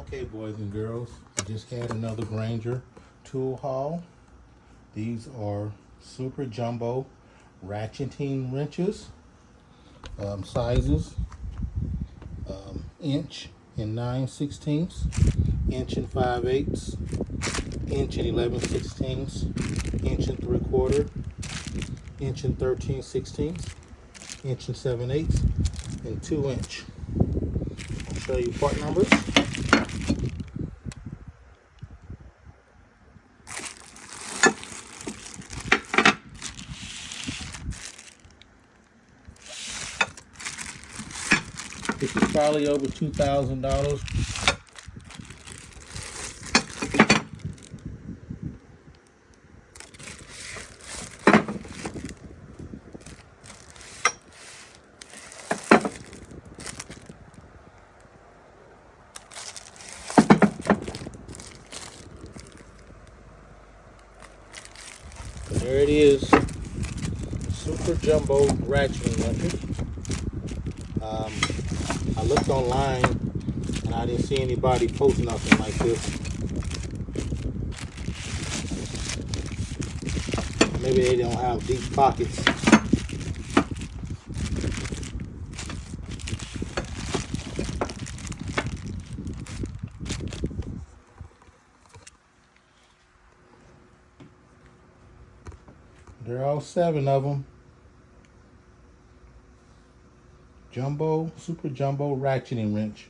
Okay, boys and girls, I just had another Grainger tool haul. These are super jumbo ratcheting wrenches, sizes inch and 9/16, inch and 5/8, inch and 11/16, inch and 3/4, inch and 13/16, inch and 7/8, and 2 inch. I'll show you part numbers. This is probably over $2,000. But there it is, super jumbo ratcheting wrenches. I looked online and I didn't see anybody post nothing like this. Maybe they don't have deep pockets. There are all 7 of them. Jumbo, super jumbo ratcheting wrench.